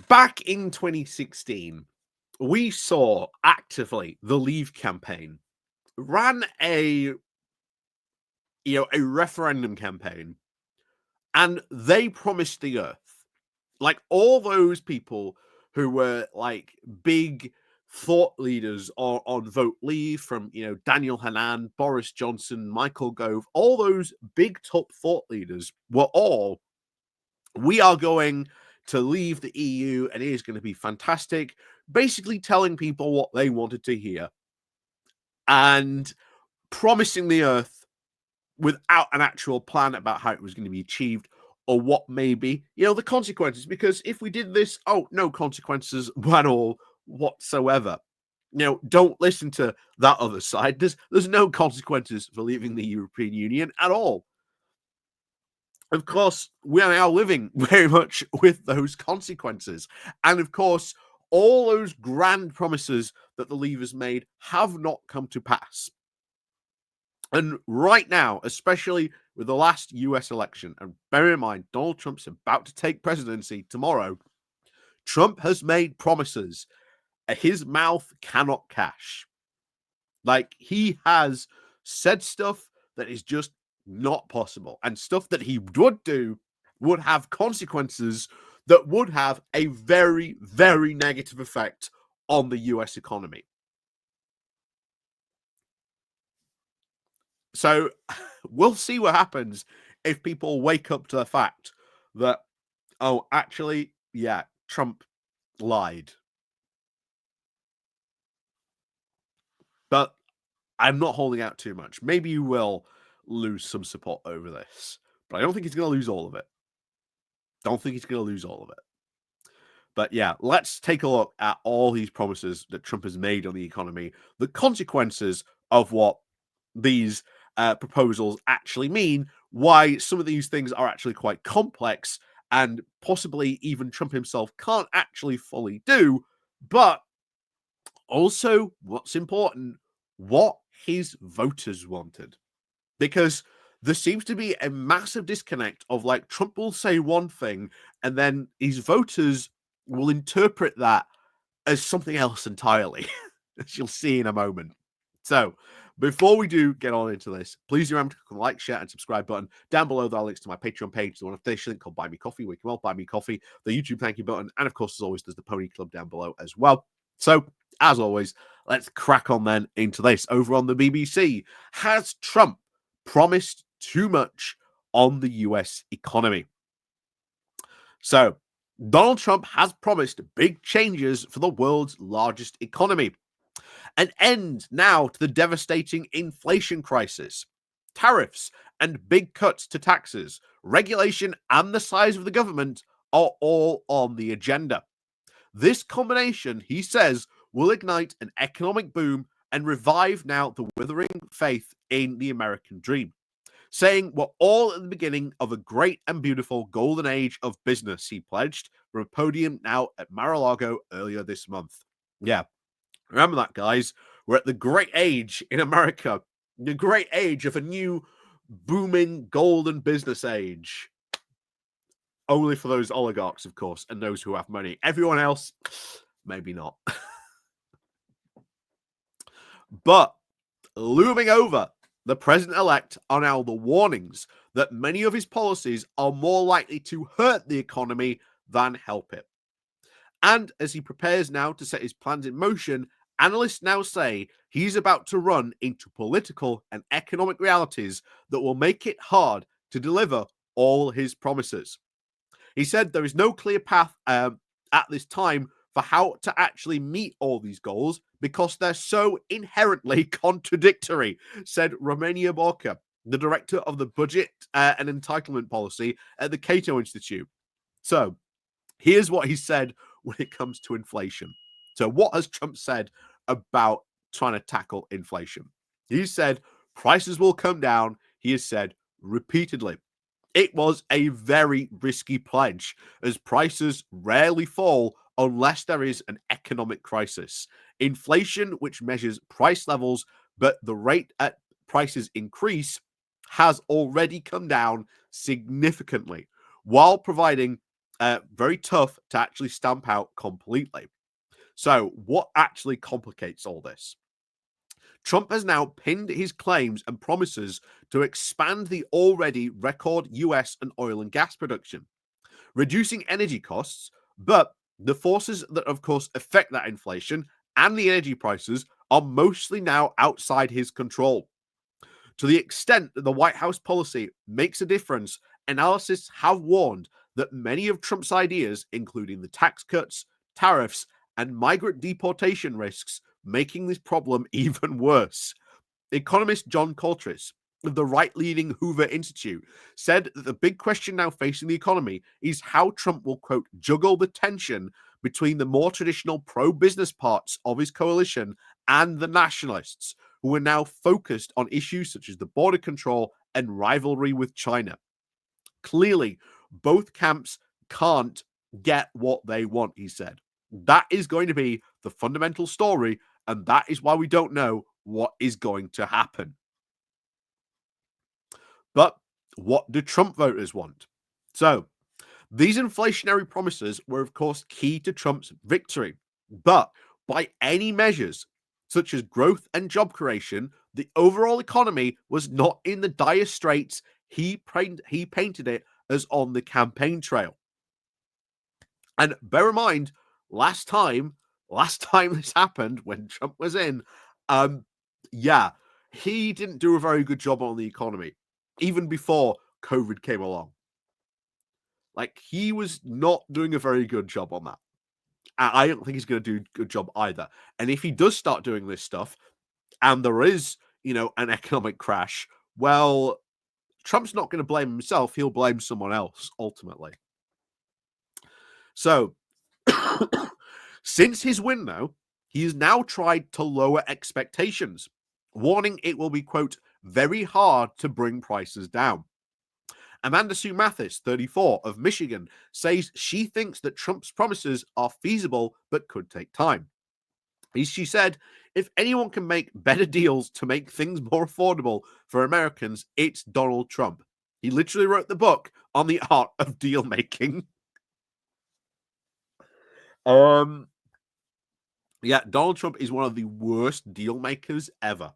Back in 2016, we saw actively the Leave campaign ran a referendum campaign, and they promised the earth, like all those people who were like big thought leaders on vote leave, from Daniel Hannan, Boris Johnson, Michael Gove, all those big top thought leaders were all, we are going to leave the EU and it is going to be fantastic, basically telling people what they wanted to hear and promising the earth without an actual plan about how it was going to be achieved or what may be, the consequences. Because if we did this, no consequences at all whatsoever. Don't listen to that other side. There's no consequences for leaving the European Union at all. Of course, we are now living very much with those consequences. And of course, all those grand promises that the Leavers made have not come to pass. And right now, especially with the last US election, and bear in mind, Donald Trump's about to take presidency tomorrow, Trump has made promises his mouth cannot cash. Like, he has said stuff that is just not possible, and stuff that he would do would have consequences that would have a very, very negative effect on the US economy. So we'll see what happens if people wake up to the fact that, actually, yeah, Trump lied. But I'm not holding out too much. Maybe you will lose some support over this, but I don't think he's going to lose all of it. But yeah, let's take a look at all these promises that Trump has made on the economy, the consequences of what these proposals actually mean, why some of these things are actually quite complex and possibly even Trump himself can't actually fully do, but also, what's important, what his voters wanted. Because there seems to be a massive disconnect of, like, Trump will say one thing and then his voters will interpret that as something else entirely, as you'll see in a moment. So, before we do get on into this, please remember to click the like, share, and subscribe button. Down below, there are links to my Patreon page, the one official link called Buy Me Coffee, where you can buy me coffee, the YouTube thank you button, and of course, as always, there's the Pony Club down below as well. So, as always, let's crack on then into this. Over on the BBC, has Trump promised too much on the US economy? So, Donald Trump has promised big changes for the world's largest economy. An end now to the devastating inflation crisis. Tariffs and big cuts to taxes, regulation, and the size of the government are all on the agenda. This combination, he says, will ignite an economic boom and revive now the withering faith in the American dream, saying we're all at the beginning of a great and beautiful golden age of business, he pledged from a podium now at Mar-a-Lago earlier this month. Yeah, remember that, guys. We're at the great age in America, the great age of a new booming golden business age. Only for those oligarchs, of course, and those who have money. Everyone else, maybe not. But looming over the president-elect are now the warnings that many of his policies are more likely to hurt the economy than help it. And as he prepares now to set his plans in motion, analysts now say he's about to run into political and economic realities that will make it hard to deliver all his promises. He said there is no clear path at this time for how to actually meet all these goals because they're so inherently contradictory, said Romania Borca, the director of the Budget and Entitlement Policy at the Cato Institute. So here's what he said when it comes to inflation. So what has Trump said about trying to tackle inflation? He said prices will come down, he has said repeatedly. It was a very risky pledge, as prices rarely fall unless there is an economic crisis. Inflation, which measures price levels, but the rate at prices increase, has already come down significantly, while providing very tough to actually stamp out completely. So, what actually complicates all this? Trump has now pinned his claims and promises to expand the already record US and oil and gas production, reducing energy costs. But the forces that, of course, affect that inflation and the energy prices are mostly now outside his control. To the extent that the White House policy makes a difference, analysts have warned that many of Trump's ideas, including the tax cuts, tariffs, and migrant deportation risks, making this problem even worse. Economist John Coltrane of the right-leaning Hoover Institute said that the big question now facing the economy is how Trump will, quote, juggle the tension between the more traditional pro-business parts of his coalition and the nationalists, who are now focused on issues such as the border control and rivalry with China. Clearly, both camps can't get what they want, he said. That is going to be the fundamental story, and that is why we don't know what is going to happen. But what do Trump voters want? So, these inflationary promises were, of course, key to Trump's victory. But by any measures, such as growth and job creation, the overall economy was not in the dire straits he painted it as on the campaign trail. And bear in mind, last time this happened when Trump was in, yeah, he didn't do a very good job on the economy, even before COVID came along. Like, he was not doing a very good job on that. I don't think he's going to do a good job either. And if he does start doing this stuff, and there is, an economic crash, well, Trump's not going to blame himself. He'll blame someone else ultimately. So, since his win, though, he has now tried to lower expectations, warning it will be, quote, very hard to bring prices down. Amanda Sue Mathis, 34, of Michigan, says she thinks that Trump's promises are feasible but could take time. As she said, if anyone can make better deals to make things more affordable for Americans, it's Donald Trump. He literally wrote the book on the art of deal making. Yeah, Donald Trump is one of the worst deal makers ever.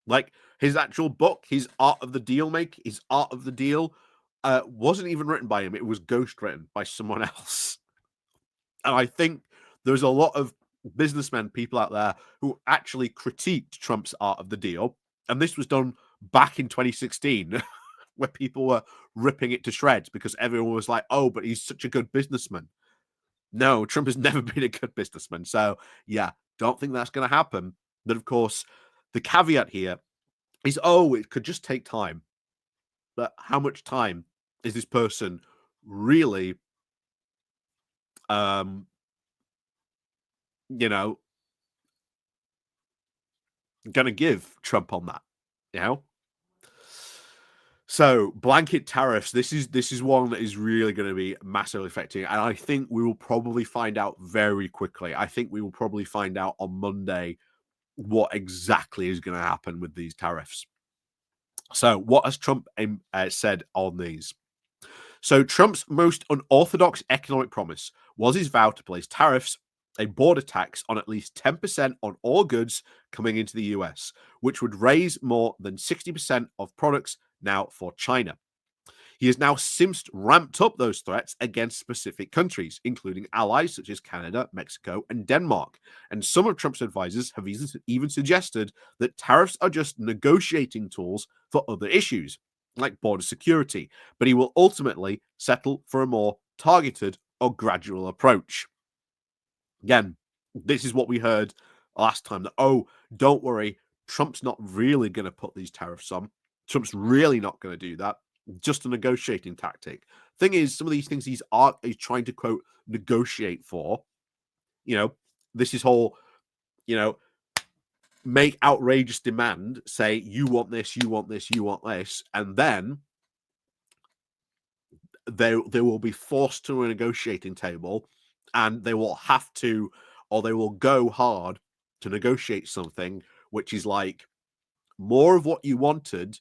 Like, his actual book, his Art of the Deal wasn't even written by him. It was ghostwritten by someone else. And I think there's a lot of businessmen, people out there who actually critiqued Trump's Art of the Deal. And this was done back in 2016, where people were ripping it to shreds because everyone was like, oh, but he's such a good businessman. No, Trump has never been a good businessman. So, yeah, don't think that's going to happen. But of course, the caveat here is, oh, it could just take time. But how much time is this person really, um, you know, going to give Trump on that? You know? So blanket tariffs. This is one that is really going to be massively affecting, and I think we will probably find out very quickly. I think we will probably find out on Monday what exactly is going to happen with these tariffs. So, what has Trump said on these? So, Trump's most unorthodox economic promise was his vow to place tariffs, a border tax on at least 10% on all goods coming into the US, which would raise more than 60% of products now for China. He has now since ramped up those threats against specific countries, including allies such as Canada, Mexico, and Denmark. And some of Trump's advisors have even suggested that tariffs are just negotiating tools for other issues, like border security, but he will ultimately settle for a more targeted or gradual approach. Again, this is what we heard last time that, oh, don't worry, Trump's not really going to put these tariffs on. Trump's really not going to do that. Just a negotiating tactic. Thing is, some of these things he's trying to, quote, negotiate for. This is whole, make outrageous demand, say, you want this, you want this, you want this, and then they will be forced to a negotiating table, and they will have to, or they will go hard to negotiate something which is like more of what you wanted,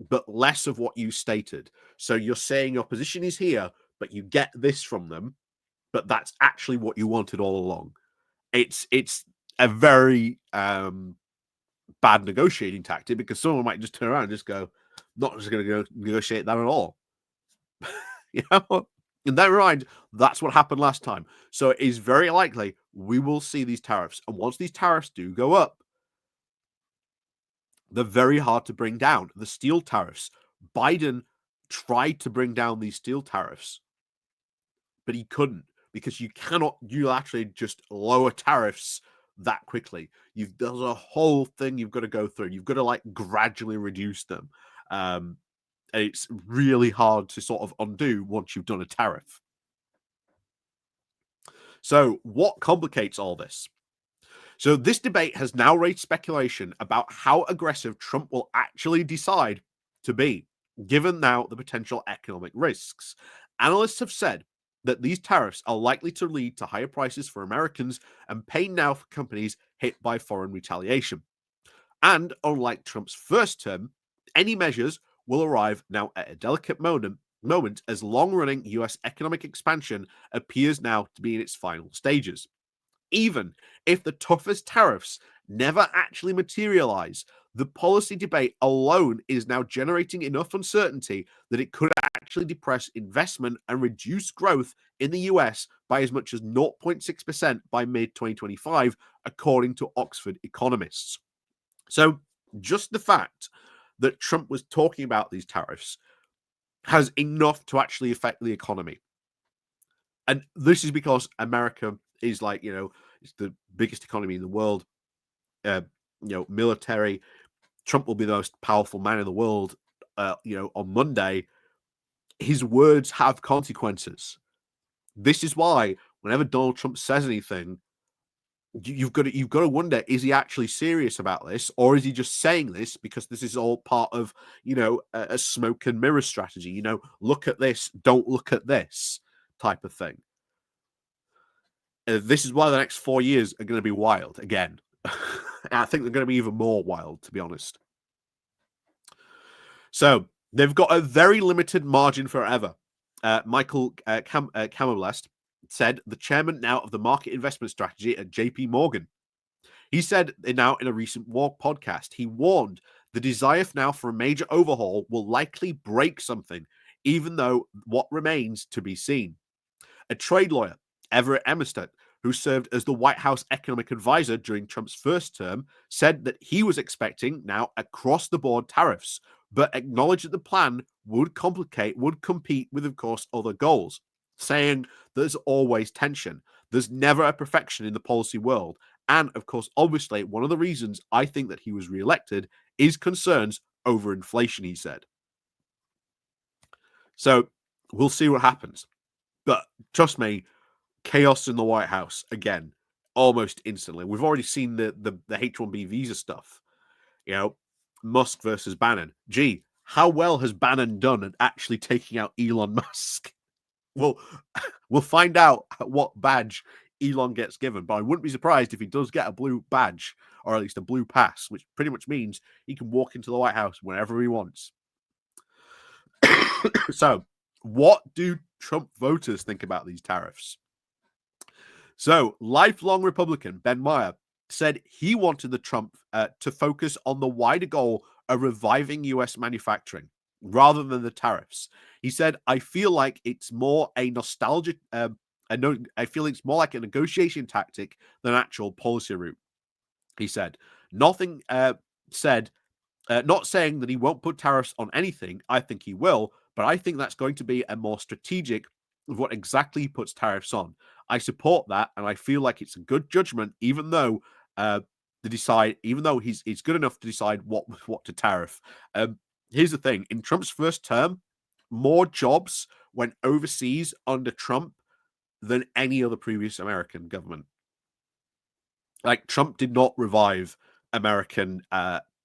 but less of what you stated. So you're saying your position is here, but you get this from them, but that's actually what you wanted all along. It's a very bad negotiating tactic, because someone might just turn around and just go, not just going to go negotiate that at all. You know? And never mind, that's what happened last time. So it is very likely we will see these tariffs. And once these tariffs do go up, they're very hard to bring down. The steel tariffs, Biden tried to bring down these steel tariffs, but he couldn't, because you cannot unilaterally just lower tariffs that quickly. There's a whole thing you've got to go through. You've got to like gradually reduce them. And it's really hard to sort of undo once you've done a tariff. So what complicates all this? So this debate has now raised speculation about how aggressive Trump will actually decide to be, given now the potential economic risks. Analysts have said that these tariffs are likely to lead to higher prices for Americans and pain now for companies hit by foreign retaliation. And unlike Trump's first term, any measures will arrive now at a delicate moment as long-running US economic expansion appears now to be in its final stages. Even if the toughest tariffs never actually materialize, the policy debate alone is now generating enough uncertainty that it could actually depress investment and reduce growth in the US by as much as 0.6% by mid 2025, according to Oxford economists. So, just the fact that Trump was talking about these tariffs has enough to actually affect the economy. And this is because America is like, it's the biggest economy in the world. Military. Trump will be the most powerful man in the world. On Monday, his words have consequences. This is why whenever Donald Trump says anything, you've got to wonder: is he actually serious about this, or is he just saying this because this is all part of a smoke and mirror strategy? Look at this, don't look at this type of thing. This is why the next 4 years are going to be wild again. I think they're going to be even more wild, to be honest. So they've got a very limited margin for error. Michael Camelblest said, the chairman now of the market investment strategy at JP Morgan. He said now in a recent podcast, he warned the desire now for a major overhaul will likely break something, even though what remains to be seen. A trade lawyer, Everett Emerstedt, who served as the White House economic advisor during Trump's first term, said that he was expecting now across-the-board tariffs, but acknowledged that the plan would compete with, of course, other goals, saying there's always tension. There's never a perfection in the policy world. And, of course, obviously, one of the reasons I think that he was reelected is concerns over inflation, he said. So we'll see what happens. But trust me, chaos in the White House again, almost instantly. We've already seen the H-1B visa stuff. Musk versus Bannon. Gee, how well has Bannon done at actually taking out Elon Musk? Well, we'll find out what badge Elon gets given, but I wouldn't be surprised if he does get a blue badge, or at least a blue pass, which pretty much means he can walk into the White House whenever he wants. So, what do Trump voters think about these tariffs? So, lifelong Republican Ben Meyer said he wanted the Trump to focus on the wider goal of reviving U.S. manufacturing rather than the tariffs. He said, "I feel like it's more a nostalgic. I feel it's more like a negotiation tactic than actual policy route." He said, "Nothing said." Not saying that he won't put tariffs on anything. I think he will, but I think that's going to be a more strategic of what exactly he puts tariffs on. I support that, and I feel like it's a good judgment, even though he's good enough to decide what to tariff. Here's the thing: in Trump's first term, more jobs went overseas under Trump than any other previous American government. Like, Trump did not revive American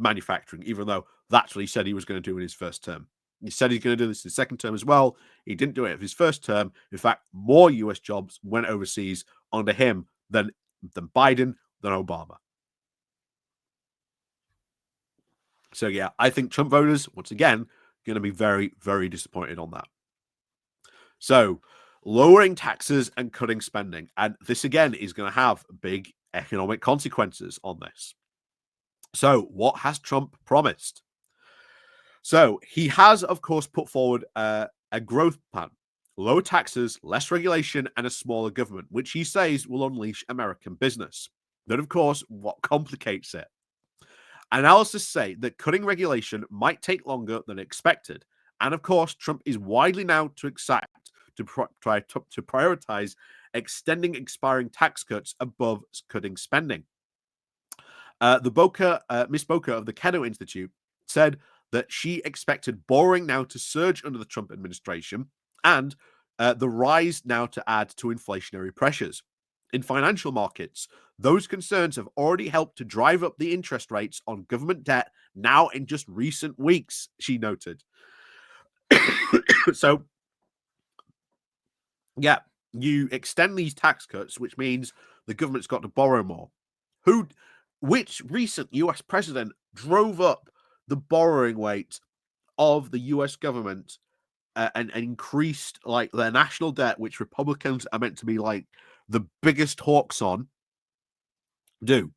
manufacturing, even though that's what he said he was going to do in his first term. He said he's going to do this in his second term as well. He didn't do it in his first term. In fact, more US jobs went overseas under him than Biden, than Obama. So yeah, I think Trump voters, once again, going to be very, very disappointed on that. So, lowering taxes and cutting spending. And this again is going to have big economic consequences on this. So, what has Trump promised? So, he has, of course, put forward a growth plan, lower taxes, less regulation, and a smaller government, which he says will unleash American business. Then, of course, what complicates it? Analysts say that cutting regulation might take longer than expected. And of course, Trump is widely now to accept to prioritize extending expiring tax cuts above cutting spending. Miss Boca of the Cato Institute said that she expected borrowing now to surge under the Trump administration and the rise now to add to inflationary pressures. In financial markets, those concerns have already helped to drive up the interest rates on government debt now in just recent weeks, she noted. So, yeah, you extend these tax cuts, which means the government's got to borrow more. Which recent US president drove up the borrowing rate of the US government and increased like their national debt, which Republicans are meant to be like the biggest hawks on, do?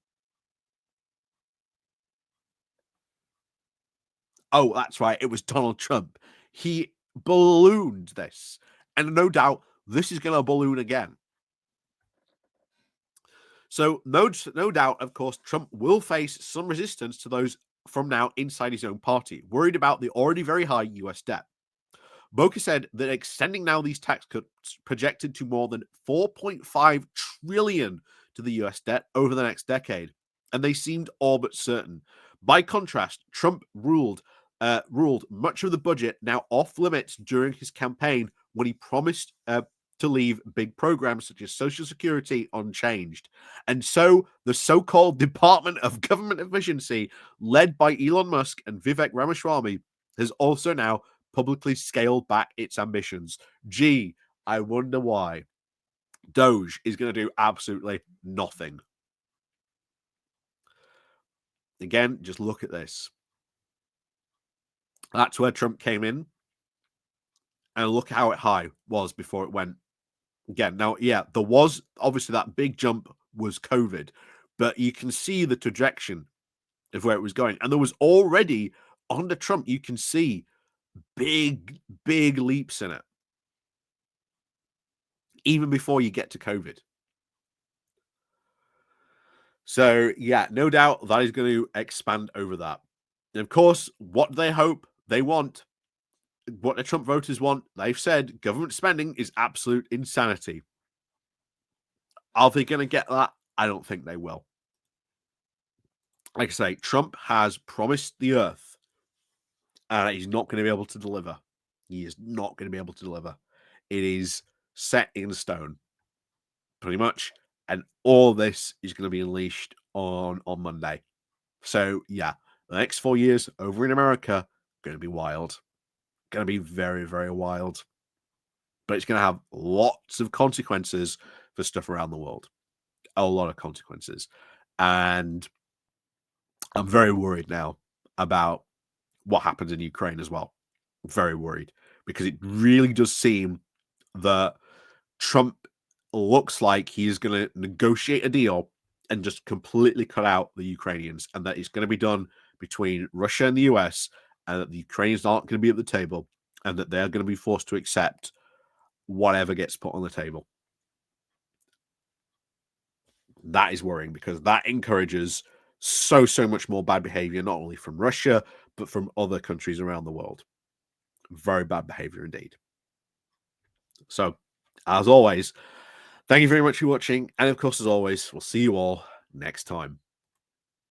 Oh, that's right. It was Donald Trump. He ballooned this. And no doubt this is going to balloon again. So, no doubt, of course, Trump will face some resistance to those from now inside his own party, worried about the already very high US debt. Boca said that extending now these tax cuts projected to more than 4.5 trillion to the US debt over the next decade, and they seemed all but certain. By contrast, Trump ruled much of the budget now off limits during his campaign when he promised to leave big programs such as Social Security unchanged. And so the so-called Department of Government Efficiency, led by Elon Musk and Vivek Ramaswamy, has also now publicly scaled back its ambitions. Gee, I wonder why. Doge is going to do absolutely nothing. Again, just look at this. That's where Trump came in. And look how high was before it went again. Now, yeah, there was obviously that big jump was COVID, but you can see the trajectory of where it was going. And there was already under Trump, you can see big leaps in it, even before you get to COVID. So, yeah, no doubt that is going to expand over that. And of course, what they hope, they want, what the Trump voters want, they've said government spending is absolute insanity. Are they going to get that? I don't think they will. Like I say, Trump has promised the earth and he's not going to be able to deliver. He is not going to be able to deliver. It is set in stone, pretty much. And all this is going to be unleashed on Monday. So, yeah, the next 4 years over in America, going to be wild. Going to be very, very wild. But it's going to have lots of consequences for stuff around the world. A lot of consequences. And I'm very worried now about what happens in Ukraine as well. Very worried because it really does seem that Trump looks like he's going to negotiate a deal and just completely cut out the Ukrainians, and that it's going to be done between Russia and the US, and that the Ukrainians aren't going to be at the table, and that they're going to be forced to accept whatever gets put on the table. That is worrying because that encourages so much more bad behavior, not only from Russia, but from other countries around the world. Very bad behavior indeed. So, as always, thank you very much for watching. And of course, as always, we'll see you all next time.